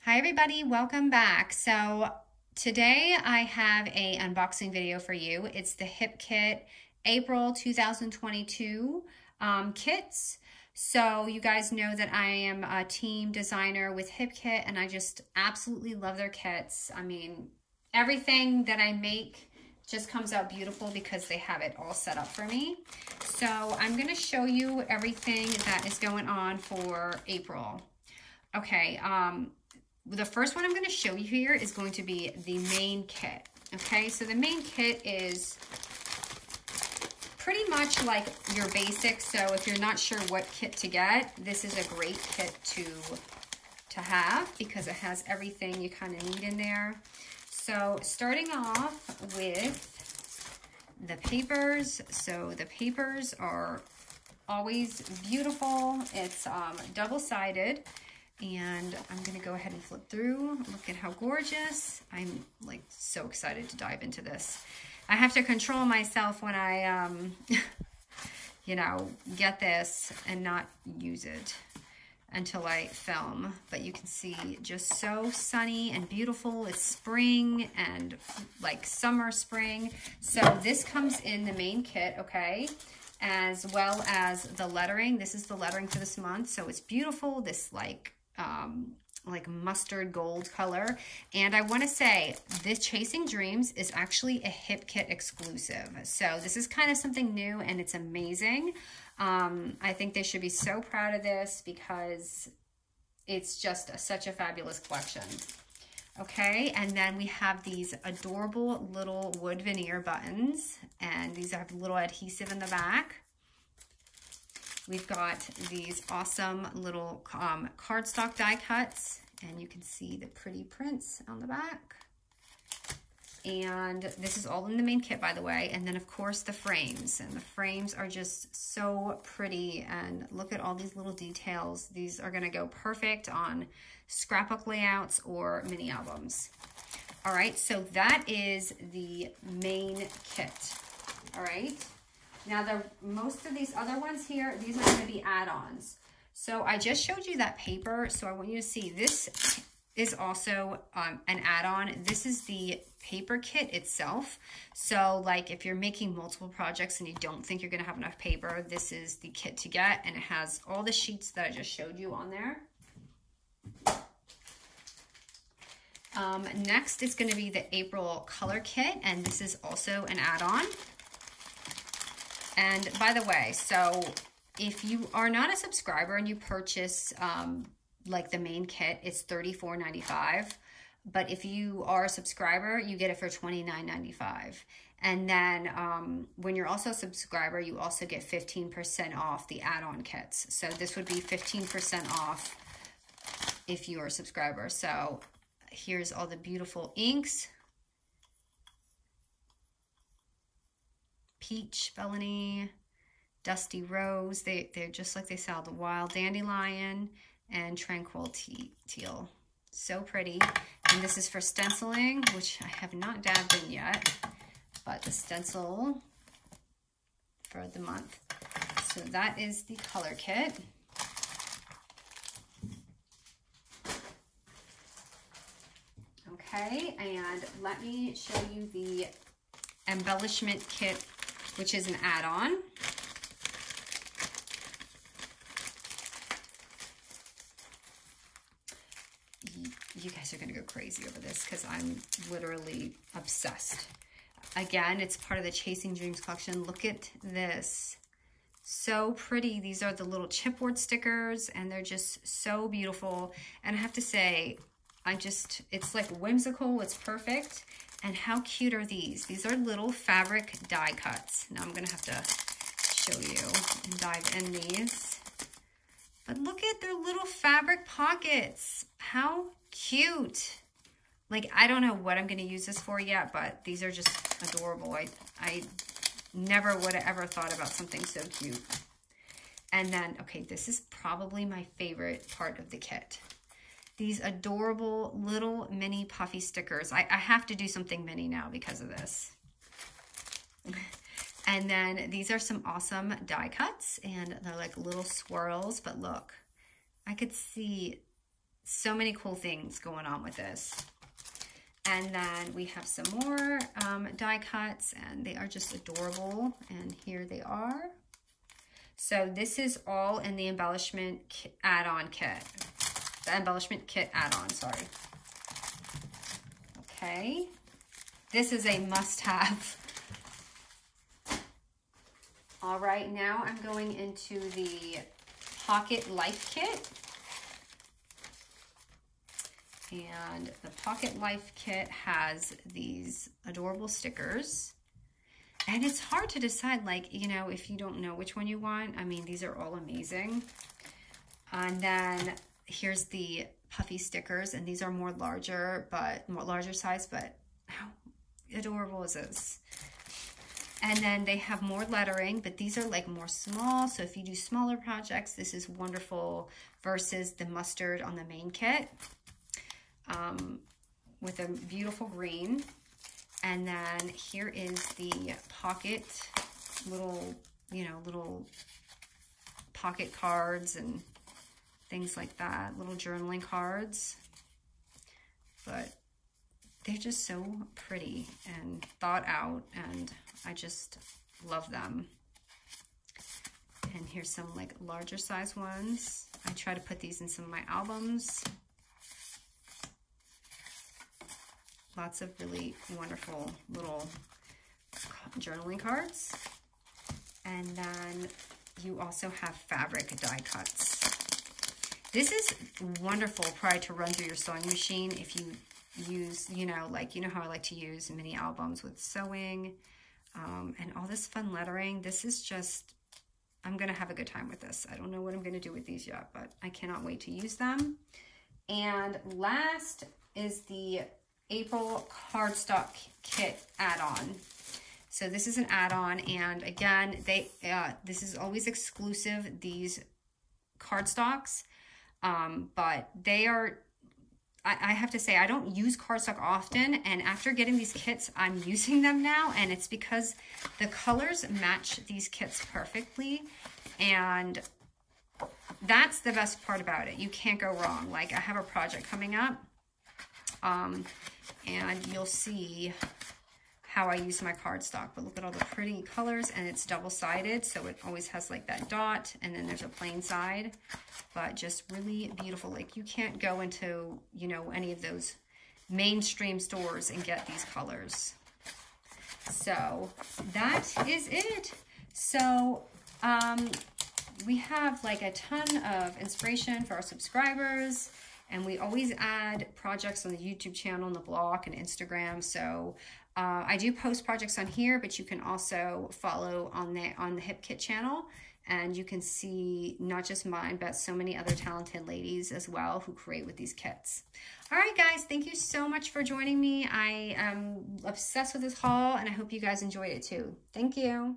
Hi everybody, welcome back. So today I have a unboxing video for you. It's the Hip Kit April 2022 kits. So you guys know that I am a team designer with Hip Kit and I just absolutely love their kits. I mean, everything that I make just comes out beautiful because they have it all set up for me. So I'm going to show you everything that is going on for April. Okay, the first one I'm going to show you here is going to be the main kit. Okay, so the main kit is pretty much like your basics. So if you're not sure what kit to get, this is a great kit to have because it has everything you kind of need in there. So starting off with the papers. So the papers are always beautiful. It's double-sided. And I'm going to go ahead and flip through. Look at how gorgeous. I'm like so excited to dive into this. I have to control myself when I, you know, get this and not use it until I film. But you can see just so sunny and beautiful. It's spring and like summer spring. So this comes in the main kit, okay? As well as the lettering. This is the lettering for this month. So it's beautiful. This like mustard gold color. And I want to say this Chasing Dreams is actually a Hip Kit exclusive. So this is kind of something new and it's amazing. I think they should be so proud of this because it's just such a fabulous collection. Okay, and then we have these adorable little wood veneer buttons, and these have a little adhesive in the back. We've got these awesome little cardstock die cuts, and you can see the pretty prints on the back. And this is all in the main kit, by the way. And then, of course, the frames. And the frames are just so pretty. And look at all these little details. These are going to go perfect on scrapbook layouts or mini albums. All right, so that is the main kit. All right. Now, most of these other ones here, these are going to be add-ons. So I just showed you that paper, so I want you to see this is also an add-on. This is the paper kit itself. So like if you're making multiple projects and you don't think you're going to have enough paper, this is the kit to get, and it has all the sheets that I just showed you on there. Next is going to be the April color kit, and this is also an add-on. And by the way, so if you are not a subscriber and you purchase like the main kit, it's $34.95. But if you are a subscriber, you get it for $29.95. And then when you're also a subscriber, you also get 15% off the add-on kits. So this would be 15% off if you are a subscriber. So here's all the beautiful inks. Peach, Felony, Dusty Rose. They're just like they sound. The Wild Dandelion and Tranquil Teal. So pretty. And this is for stenciling, which I have not dabbed in yet, but the stencil for the month. So that is the color kit. Okay, and let me show you the Embellishment Kit, which is an add-on. You guys are going to go crazy over this because I'm literally obsessed. Again, it's part of the Chasing Dreams collection. Look at this. So pretty. These are the little chipboard stickers, and they're just so beautiful. And I have to say, it's like whimsical. It's perfect. And how cute are these? These are little fabric die cuts. Now I'm going to have to show you and dive in these. But look at their little fabric pockets. How cute. Like, I don't know what I'm going to use this for yet, but these are just adorable. I never would have ever thought about something so cute. And then, okay, this is probably my favorite part of the kit. These adorable little mini puffy stickers. I have to do something mini now because of this. And then these are some awesome die cuts, and they're like little swirls, but look, I could see so many cool things going on with this. And then we have some more die cuts, and they are just adorable. And here they are. So this is all in the Embellishment add-on kit. The Embellishment Kit add-on, sorry. Okay. This is a must-have. All right, now I'm going into the Pocket Life Kit. And the Pocket Life Kit has these adorable stickers. And it's hard to decide, like, you know, if you don't know which one you want. I mean, these are all amazing. And then here's the puffy stickers, and these are more larger size, but how adorable is this? And then they have more lettering, but these are like more small. So if you do smaller projects, this is wonderful versus the mustard on the main kit. With a beautiful green. And then here is the pocket little, you know, little pocket cards and things like that, little journaling cards. But they're just so pretty and thought out, and I just love them. And here's some like larger size ones. I try to put these in some of my albums. Lots of really wonderful little journaling cards. And then you also have fabric die cuts. This is wonderful probably to run through your sewing machine if you use, you know, like, you know how I like to use mini albums with sewing and all this fun lettering. This is just, I'm going to have a good time with this. I don't know what I'm going to do with these yet, but I cannot wait to use them. And last is the April Cardstock Kit add-on. So this is an add-on, and again, this is always exclusive, these cardstocks, but they are, I have to say, I don't use cardstock often, and after getting these kits, I'm using them now, and it's because the colors match these kits perfectly, and that's the best part about it. You can't go wrong. Like, I have a project coming up, and you'll see how I use my cardstock. But look at all the pretty colors, and it's double-sided, so it always has like that dot, and then there's a plain side, but just really beautiful. Like, you can't go into, you know, any of those mainstream stores and get these colors. So that is it. So we have like a ton of inspiration for our subscribers. And we always add projects on the YouTube channel and the blog and Instagram. So I do post projects on here, but you can also follow on the Hip Kit channel. And you can see not just mine, but so many other talented ladies as well who create with these kits. All right, guys, thank you so much for joining me. I am obsessed with this haul, and I hope you guys enjoyed it too. Thank you.